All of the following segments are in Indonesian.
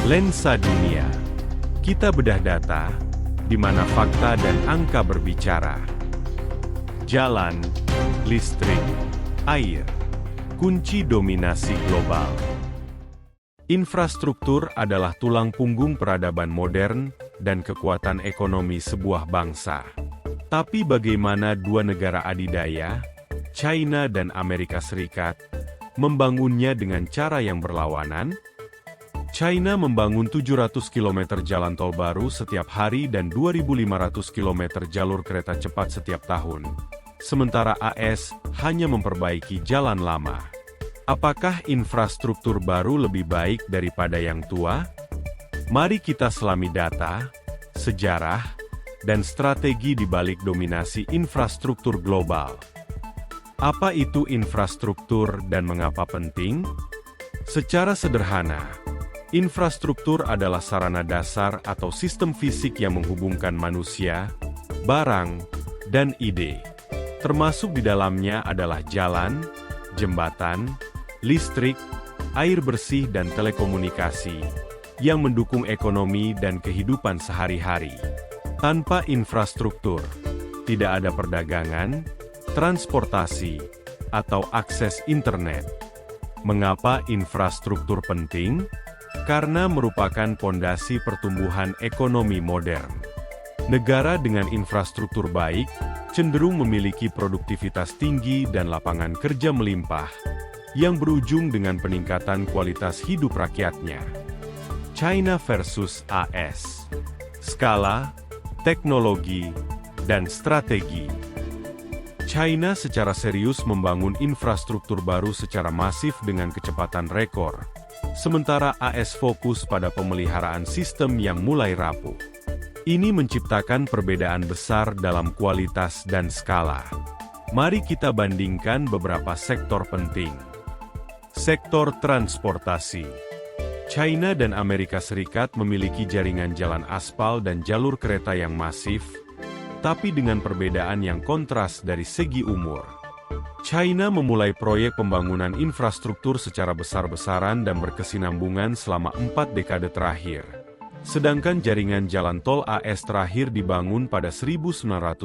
Lensa Dunia. Kita bedah data, di mana fakta dan angka berbicara. Jalan, listrik, air, kunci dominasi global. Infrastruktur adalah tulang punggung peradaban modern dan kekuatan ekonomi sebuah bangsa. Tapi bagaimana dua negara adidaya, China dan Amerika Serikat, membangunnya dengan cara yang berlawanan? China membangun 700 km jalan tol baru setiap hari dan 2.500 km jalur kereta cepat setiap tahun. Sementara AS hanya memperbaiki jalan lama. Apakah infrastruktur baru lebih baik daripada yang tua? Mari kita selami data, sejarah, dan strategi di balik dominasi infrastruktur global. Apa itu infrastruktur dan mengapa penting? Secara sederhana, infrastruktur adalah sarana dasar atau sistem fisik yang menghubungkan manusia, barang, dan ide. Termasuk di dalamnya adalah jalan, jembatan, listrik, air bersih dan telekomunikasi, yang mendukung ekonomi dan kehidupan sehari-hari. Tanpa infrastruktur, tidak ada perdagangan, transportasi, atau akses internet. Mengapa infrastruktur penting? Karena merupakan pondasi pertumbuhan ekonomi modern. Negara dengan infrastruktur baik cenderung memiliki produktivitas tinggi dan lapangan kerja melimpah, yang berujung dengan peningkatan kualitas hidup rakyatnya. China versus AS. Skala, teknologi, dan strategi. China secara serius membangun infrastruktur baru secara masif dengan kecepatan rekor. Sementara AS fokus pada pemeliharaan sistem yang mulai rapuh. Ini menciptakan perbedaan besar dalam kualitas dan skala. Mari kita bandingkan beberapa sektor penting. Sektor transportasi. China dan Amerika Serikat memiliki jaringan jalan aspal dan jalur kereta yang masif, tapi dengan perbedaan yang kontras dari segi umur. China memulai proyek pembangunan infrastruktur secara besar-besaran dan berkesinambungan selama 4 dekade terakhir. Sedangkan jaringan jalan tol AS terakhir dibangun pada 1992.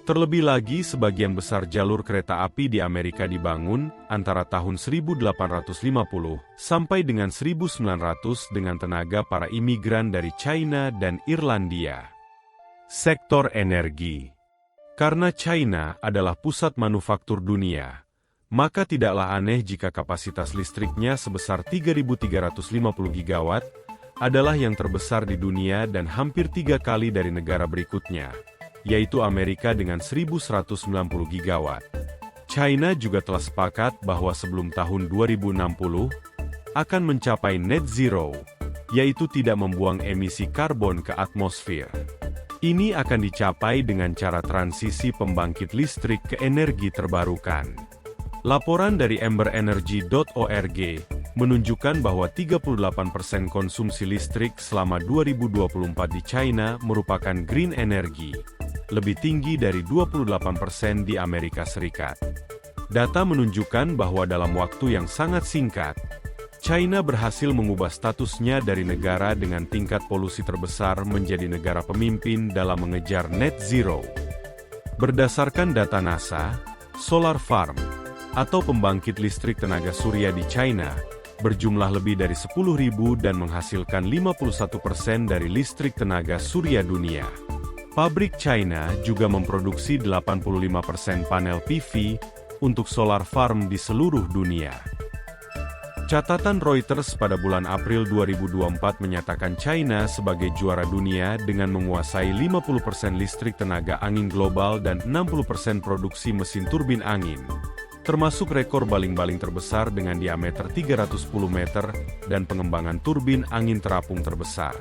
Terlebih lagi, sebagian besar jalur kereta api di Amerika dibangun antara tahun 1850 sampai dengan 1900 dengan tenaga para imigran dari China dan Irlandia. Sektor energi. Karena China adalah pusat manufaktur dunia, maka tidaklah aneh jika kapasitas listriknya sebesar 3.350 gigawatt adalah yang terbesar di dunia dan hampir 3 kali dari negara berikutnya, yaitu Amerika dengan 1.190 gigawatt. China juga telah sepakat bahwa sebelum tahun 2060 akan mencapai net zero, yaitu tidak membuang emisi karbon ke atmosfer. Ini akan dicapai dengan cara transisi pembangkit listrik ke energi terbarukan. Laporan dari emberenergy.org menunjukkan bahwa 38% konsumsi listrik selama 2024 di China merupakan green energy, lebih tinggi dari 28% di Amerika Serikat. Data menunjukkan bahwa dalam waktu yang sangat singkat, China berhasil mengubah statusnya dari negara dengan tingkat polusi terbesar menjadi negara pemimpin dalam mengejar net zero. Berdasarkan data NASA, solar farm, atau pembangkit listrik tenaga surya di China, berjumlah lebih dari 10.000 dan menghasilkan 51% dari listrik tenaga surya dunia. Pabrik China juga memproduksi 85% panel PV untuk solar farm di seluruh dunia. Catatan Reuters pada bulan April 2024 menyatakan China sebagai juara dunia dengan menguasai 50% listrik tenaga angin global dan 60% produksi mesin turbin angin, termasuk rekor baling-baling terbesar dengan diameter 310 meter dan pengembangan turbin angin terapung terbesar.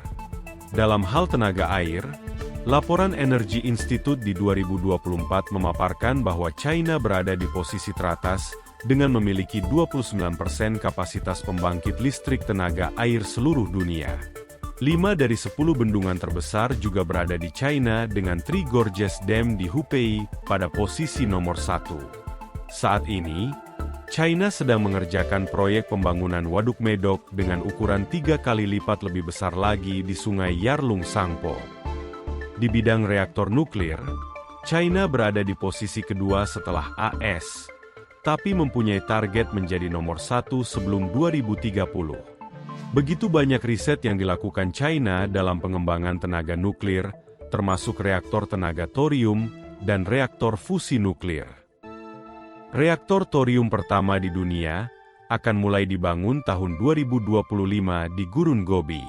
Dalam hal tenaga air, laporan Energy Institute di 2024 memaparkan bahwa China berada di posisi teratas dengan memiliki 29% kapasitas pembangkit listrik tenaga air seluruh dunia. 5 dari 10 bendungan terbesar juga berada di China dengan Three Gorges Dam di Hubei pada posisi nomor 1. Saat ini, China sedang mengerjakan proyek pembangunan waduk Medok dengan ukuran 3 kali lipat lebih besar lagi di Sungai Yarlung Sangpo. Di bidang reaktor nuklir, China berada di posisi kedua setelah AS, tapi mempunyai target menjadi nomor 1 sebelum 2030. Begitu banyak riset yang dilakukan China dalam pengembangan tenaga nuklir, termasuk reaktor tenaga thorium dan reaktor fusi nuklir. Reaktor thorium pertama di dunia akan mulai dibangun tahun 2025 di Gurun Gobi.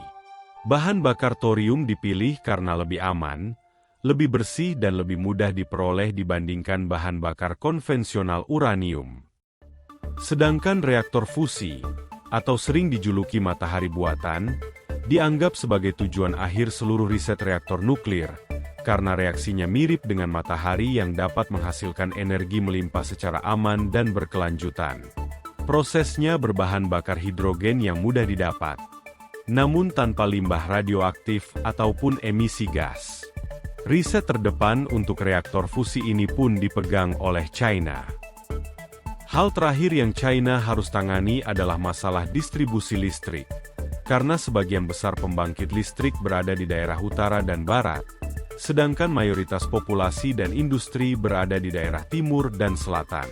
Bahan bakar thorium dipilih karena lebih aman, lebih bersih dan lebih mudah diperoleh dibandingkan bahan bakar konvensional uranium. Sedangkan reaktor fusi, atau sering dijuluki matahari buatan, dianggap sebagai tujuan akhir seluruh riset reaktor nuklir, karena reaksinya mirip dengan matahari yang dapat menghasilkan energi melimpah secara aman dan berkelanjutan. Prosesnya berbahan bakar hidrogen yang mudah didapat, namun tanpa limbah radioaktif ataupun emisi gas. Riset terdepan untuk reaktor fusi ini pun dipegang oleh China. Hal terakhir yang China harus tangani adalah masalah distribusi listrik, karena sebagian besar pembangkit listrik berada di daerah utara dan barat, sedangkan mayoritas populasi dan industri berada di daerah timur dan selatan.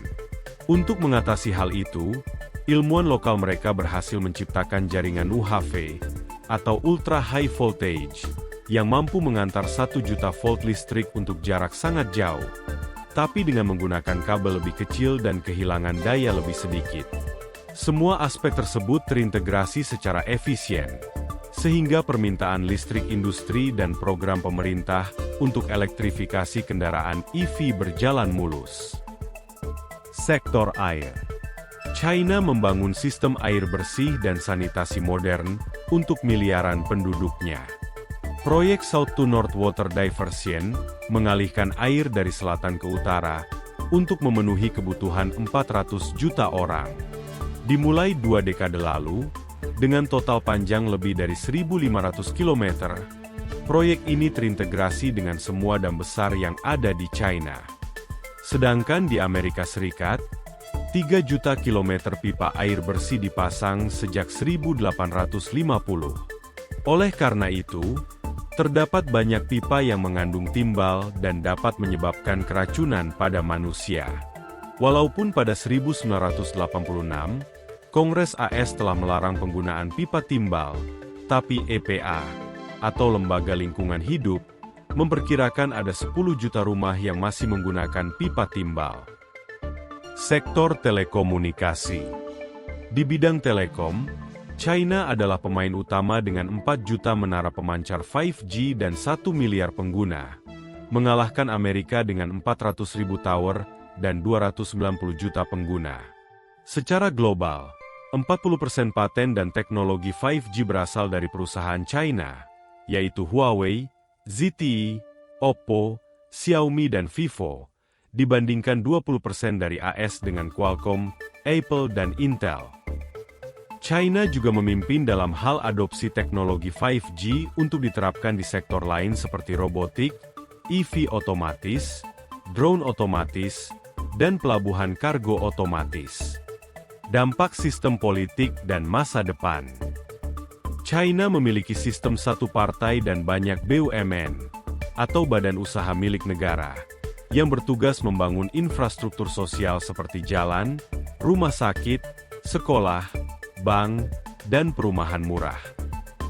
Untuk mengatasi hal itu, ilmuwan lokal mereka berhasil menciptakan jaringan UHV, atau Ultra High Voltage, yang mampu mengantar 1 juta volt listrik untuk jarak sangat jauh, tapi dengan menggunakan kabel lebih kecil dan kehilangan daya lebih sedikit. Semua aspek tersebut terintegrasi secara efisien, sehingga permintaan listrik industri dan program pemerintah untuk elektrifikasi kendaraan EV berjalan mulus. Sektor air. China membangun sistem air bersih dan sanitasi modern untuk miliaran penduduknya. Proyek South to North Water Diversion mengalihkan air dari selatan ke utara untuk memenuhi kebutuhan 400 juta orang. Dimulai 2 dekade lalu, dengan total panjang lebih dari 1.500 km, proyek ini terintegrasi dengan semua dam besar yang ada di China. Sedangkan di Amerika Serikat, 3 juta kilometer pipa air bersih dipasang sejak 1850. Oleh karena itu, terdapat banyak pipa yang mengandung timbal dan dapat menyebabkan keracunan pada manusia. Walaupun pada 1986, Kongres AS telah melarang penggunaan pipa timbal, tapi EPA, atau Lembaga Lingkungan Hidup, memperkirakan ada 10 juta rumah yang masih menggunakan pipa timbal. Sektor telekomunikasi. Di bidang telekom, China adalah pemain utama dengan 4 juta menara pemancar 5G dan 1 miliar pengguna, mengalahkan Amerika dengan 400.000 tower dan 290 juta pengguna. Secara global, 40% paten dan teknologi 5G berasal dari perusahaan China, yaitu Huawei, ZTE, Oppo, Xiaomi dan Vivo, dibandingkan 20% dari AS dengan Qualcomm, Apple dan Intel. China juga memimpin dalam hal adopsi teknologi 5G untuk diterapkan di sektor lain seperti robotik, EV otomatis, drone otomatis, dan pelabuhan kargo otomatis. Dampak sistem politik dan masa depan. China memiliki sistem satu partai dan banyak BUMN, atau badan usaha milik negara, yang bertugas membangun infrastruktur sosial seperti jalan, rumah sakit, sekolah, bank, dan perumahan murah.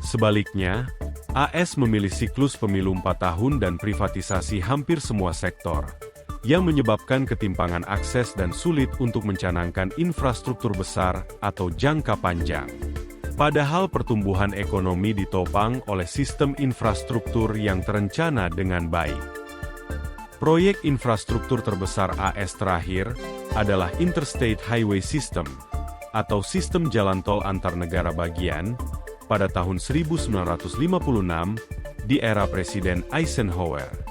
Sebaliknya, AS memilih siklus pemilu 4 tahun dan privatisasi hampir semua sektor, yang menyebabkan ketimpangan akses dan sulit untuk mencanangkan infrastruktur besar atau jangka panjang. Padahal pertumbuhan ekonomi ditopang oleh sistem infrastruktur yang terencana dengan baik. Proyek infrastruktur terbesar AS terakhir adalah Interstate Highway System, atau sistem jalan tol antar negara bagian, pada tahun 1956 di era Presiden Eisenhower.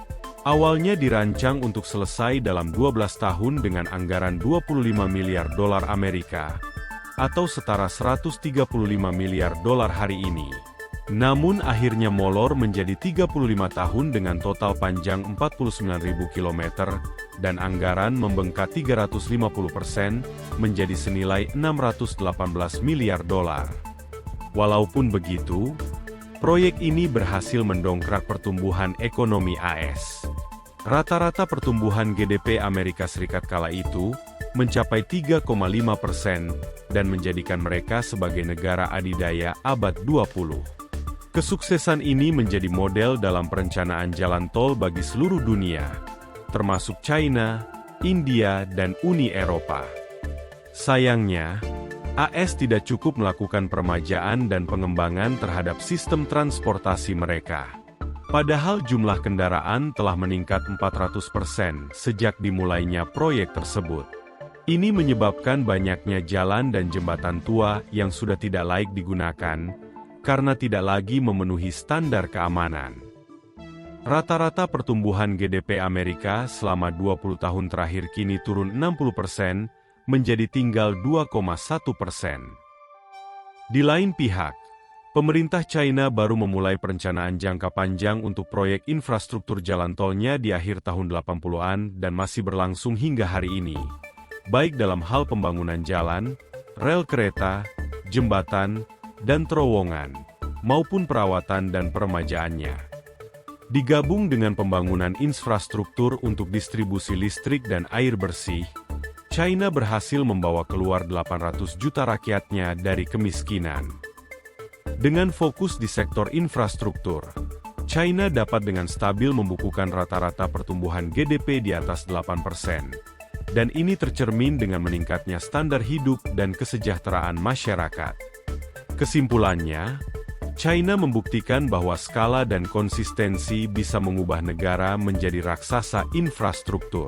Awalnya dirancang untuk selesai dalam 12 tahun dengan anggaran 25 miliar dolar Amerika, atau setara 135 miliar dolar hari ini. Namun akhirnya molor menjadi 35 tahun dengan total panjang 49.000 km dan anggaran membengkak 350% menjadi senilai 618 miliar dolar. Walaupun begitu, proyek ini berhasil mendongkrak pertumbuhan ekonomi AS. Rata-rata pertumbuhan GDP Amerika Serikat kala itu mencapai 3,5% dan menjadikan mereka sebagai negara adidaya abad 20. Kesuksesan ini menjadi model dalam perencanaan jalan tol bagi seluruh dunia, termasuk China, India, dan Uni Eropa. Sayangnya, AS tidak cukup melakukan peremajaan dan pengembangan terhadap sistem transportasi mereka. Padahal jumlah kendaraan telah meningkat 400% sejak dimulainya proyek tersebut. Ini menyebabkan banyaknya jalan dan jembatan tua yang sudah tidak layak digunakan, karena tidak lagi memenuhi standar keamanan. Rata-rata pertumbuhan GDP Amerika selama 20 tahun terakhir kini turun 60% menjadi tinggal 2,1%. Di lain pihak, pemerintah China baru memulai perencanaan jangka panjang untuk proyek infrastruktur jalan tolnya di akhir tahun 80-an dan masih berlangsung hingga hari ini, baik dalam hal pembangunan jalan, rel kereta, jembatan, dan terowongan, maupun perawatan dan peremajaannya. Digabung dengan pembangunan infrastruktur untuk distribusi listrik dan air bersih, China berhasil membawa keluar 800 juta rakyatnya dari kemiskinan. Dengan fokus di sektor infrastruktur, China dapat dengan stabil membukukan rata-rata pertumbuhan GDP di atas 8%, dan ini tercermin dengan meningkatnya standar hidup dan kesejahteraan masyarakat. Kesimpulannya, China membuktikan bahwa skala dan konsistensi bisa mengubah negara menjadi raksasa infrastruktur.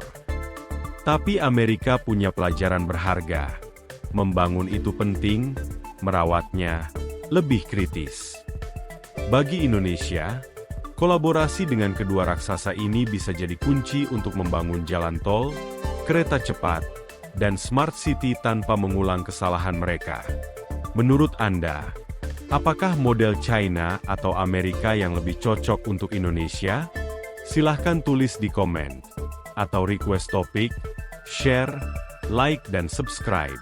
Tapi Amerika punya pelajaran berharga. Membangun itu penting, merawatnya lebih kritis. Bagi Indonesia, kolaborasi dengan kedua raksasa ini bisa jadi kunci untuk membangun jalan tol, kereta cepat, dan smart city tanpa mengulang kesalahan mereka. Menurut Anda, apakah model China atau Amerika yang lebih cocok untuk Indonesia? Silahkan tulis di komen, atau request topik, share, like dan subscribe.